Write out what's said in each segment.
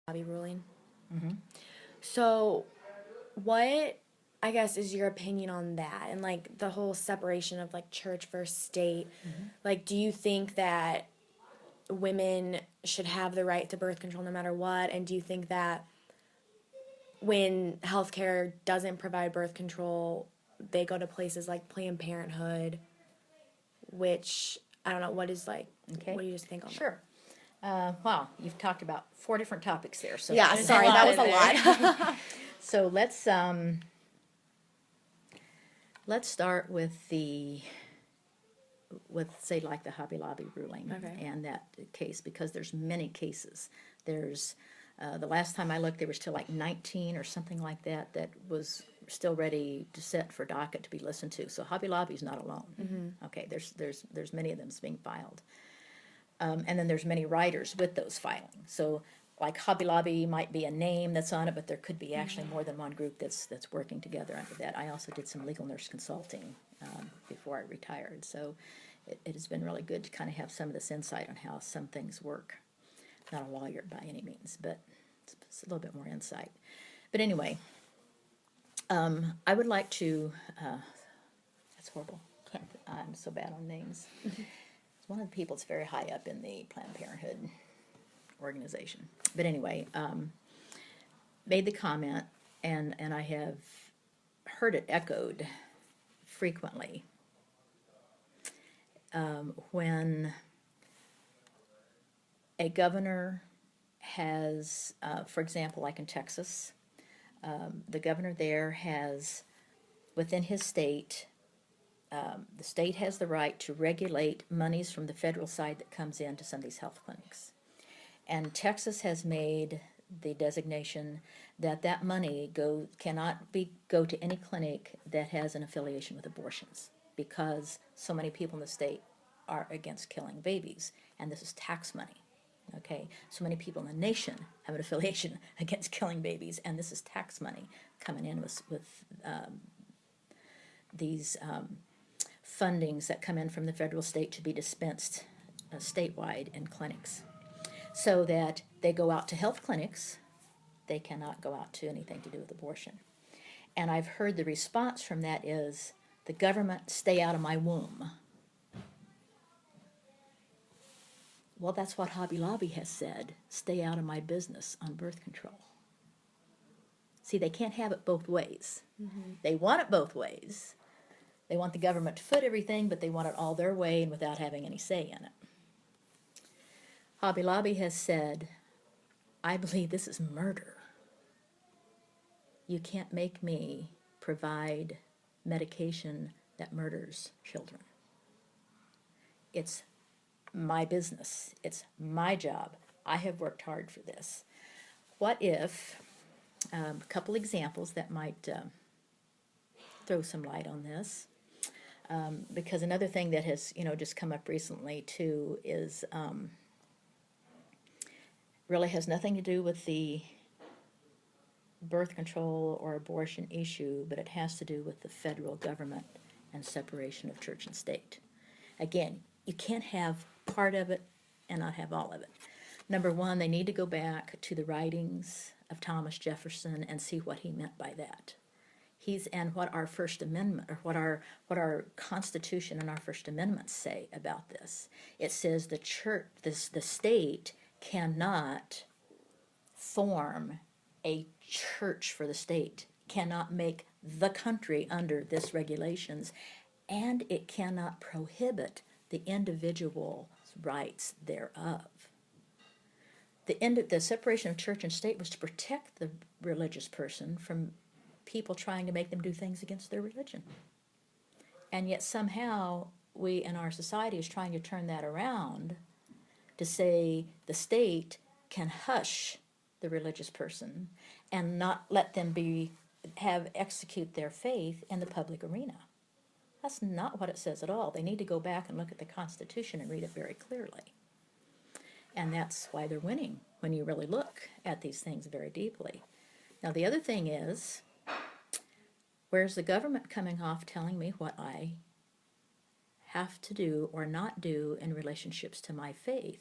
Bobby ruling. Mm-hmm. So, what I guess is your opinion on that and like the whole separation of like church versus state? Mm-hmm. Like, do you think that women should have the right to birth control no matter what? And do you think that when healthcare doesn't provide birth control, they go to places like Planned Parenthood, which I don't know, Okay. what do you just think on that? Sure. Wow, you've talked about 4 different topics there. So Yeah, there's sorry, that was in a there. lot. So let's start with say like the Hobby Lobby ruling Okay. and that case, because there's many cases. There's the last time I looked, there was still like 19 or something like that was still ready to set for docket to be listened to. So Hobby Lobby's not alone. Okay, there's many of them being filed. And then there's many writers with those filings. So like Hobby Lobby might be a name that's on it, but there could be actually more than one group that's working together under that. I also did some legal nurse consulting before I retired, so it has been really good to kind of have some of this insight on how some things work. Not a lawyer by any means, but it's a little bit more insight. But anyway, I would like to. That's horrible. I'm so bad on names. One of the people that's very high up in the Planned Parenthood organization. But anyway, made the comment, and I have heard it echoed frequently when a governor has, for example, like in Texas, the governor there has, within his state, the state has the right to regulate monies from the federal side that comes into some of these health clinics. And Texas has made the designation that that money cannot go to any clinic that has an affiliation with abortions, because so many people in the state are against killing babies, and this is tax money. Okay, so many people in the nation have an affiliation against killing babies, and this is tax money coming in with these fundings that come in from the federal state to be dispensed statewide in clinics, so that they go out to health clinics. They cannot go out to anything to do with abortion. And I've heard the response from that is, the government, stay out of my womb. Well, that's what Hobby Lobby has said, stay out of my business on birth control. See, they can't have it both ways. They want it both ways. They want the government to foot everything, but they want it all their way and without having any say in it. Hobby Lobby has said, I believe this is murder. You can't make me provide medication that murders children. It's my business. It's my job. I have worked hard for this. What if, a couple examples that might throw some light on this, because another thing that has just come up recently too is really has nothing to do with the birth control or abortion issue, but it has to do with the federal government and separation of church and state. Again, you can't have part of it and not have all of it. Number one, they need to go back to the writings of Thomas Jefferson and see what he meant by that. And what our First Amendment, or what our Constitution and our First Amendment say about this. It says the church, the state cannot form a church for the state, cannot make the country under this regulations, and it cannot prohibit the individual's rights thereof. The separation of church and state was to protect the religious person from people trying to make them do things against their religion. And yet somehow we in our society is trying to turn that around to say the state can hush the religious person and not let them execute their faith in the public arena. That's not what it says at all. They need to go back and look at the Constitution and read it very clearly. And that's why they're winning, when you really look at these things very deeply. Now, the other thing is, where's the government coming off telling me what I have to do or not do in relationships to my faith?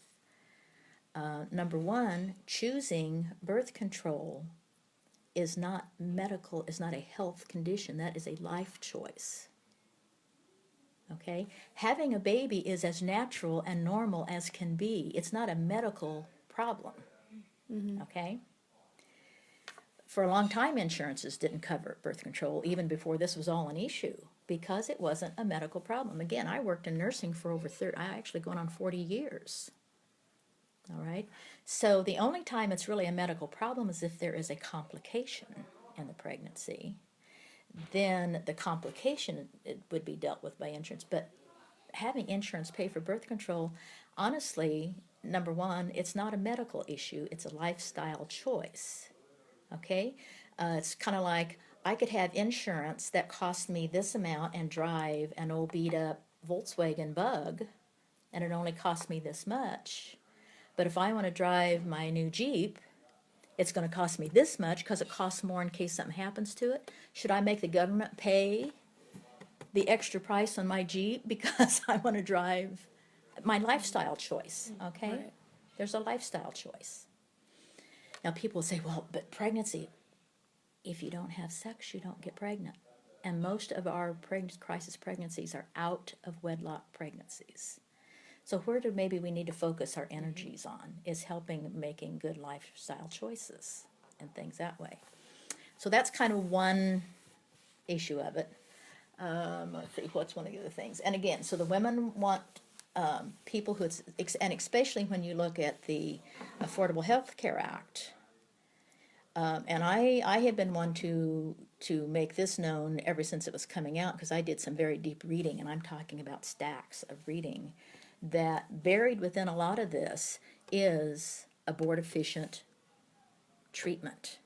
Number one, choosing birth control is not medical, is not a health condition. That is a life choice. Okay? Having a baby is as natural and normal as can be. It's not a medical problem. Okay? For a long time, insurances didn't cover birth control, even before this was all an issue, because it wasn't a medical problem. Again, I worked in nursing for over 30, I actually going on 40 years. All right? So the only time it's really a medical problem is if there is a complication in the pregnancy. Then the complication it would be dealt with by insurance. But having insurance pay for birth control, honestly, number one, it's not a medical issue, it's a lifestyle choice. Okay? It's kind of like I could have insurance that cost me this amount and drive an old beat up Volkswagen Bug, and it only cost me this much. But if I want to drive my new Jeep, it's going to cost me this much because it costs more in case something happens to it. Should I make the government pay the extra price on my Jeep because I want to drive my lifestyle choice? Okay? Right. There's a lifestyle choice. Now, people say, well, but pregnancy, if you don't have sex, you don't get pregnant. And most of our crisis pregnancies are out of wedlock pregnancies. So where do maybe we need to focus our energies on is helping making good lifestyle choices and things that way. So that's kind of one issue of it. Let's see, what's one of the other things? And again, so the women want people who, and especially when you look at the Affordable Health Care Act, and I have been one to make this known ever since it was coming out, because I did some very deep reading, and I'm talking about stacks of reading, that buried within a lot of this is abortifacient treatment.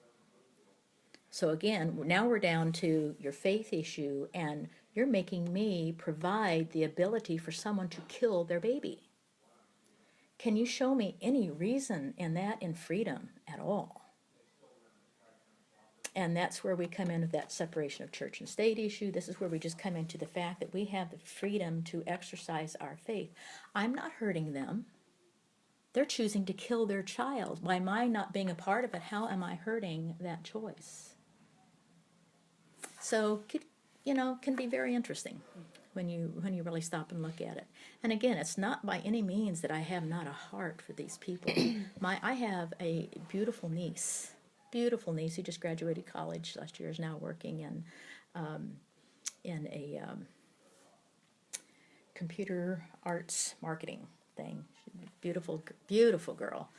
So again, now we're down to your faith issue, and you're making me provide the ability for someone to kill their baby. Can you show me any reason in that in freedom at all? And that's where we come into that separation of church and state issue. This is where we just come into the fact that we have the freedom to exercise our faith. I'm not hurting them. They're choosing to kill their child. By my not being a part of it, how am I hurting that choice? So, can be very interesting when you really stop and look at it. And again, it's not by any means that I have not a heart for these people. I have a beautiful niece who just graduated college last year, is now working in a computer arts marketing thing. Beautiful, beautiful girl,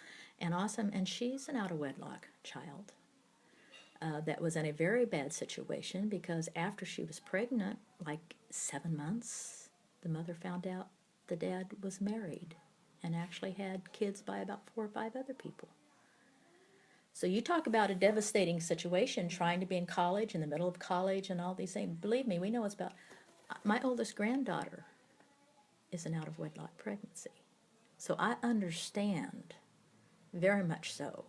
and awesome. And she's an out of wedlock child that was in a very bad situation, because after she was pregnant, like 7 months, the mother found out the dad was married and actually had kids by about 4 or 5 other people. So you talk about a devastating situation, trying to be in college, in the middle of college and all these things. Believe me, we know it's about. My oldest granddaughter is an out of wedlock pregnancy. So I understand very much so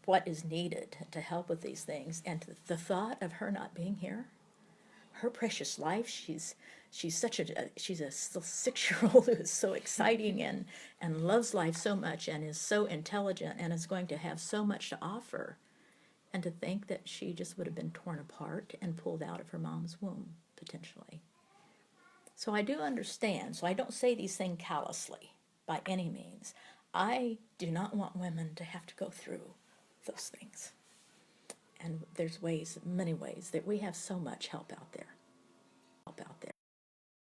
what is needed to help with these things. And the thought of her not being here, her precious life, she's such she's a 6-year-old who is so exciting and loves life so much and is so intelligent and is going to have so much to offer. And to think that she just would have been torn apart and pulled out of her mom's womb, potentially. So I do understand. So I don't say these things callously by any means. I do not want women to have to go through those things. And there's many ways that we have so much help out there.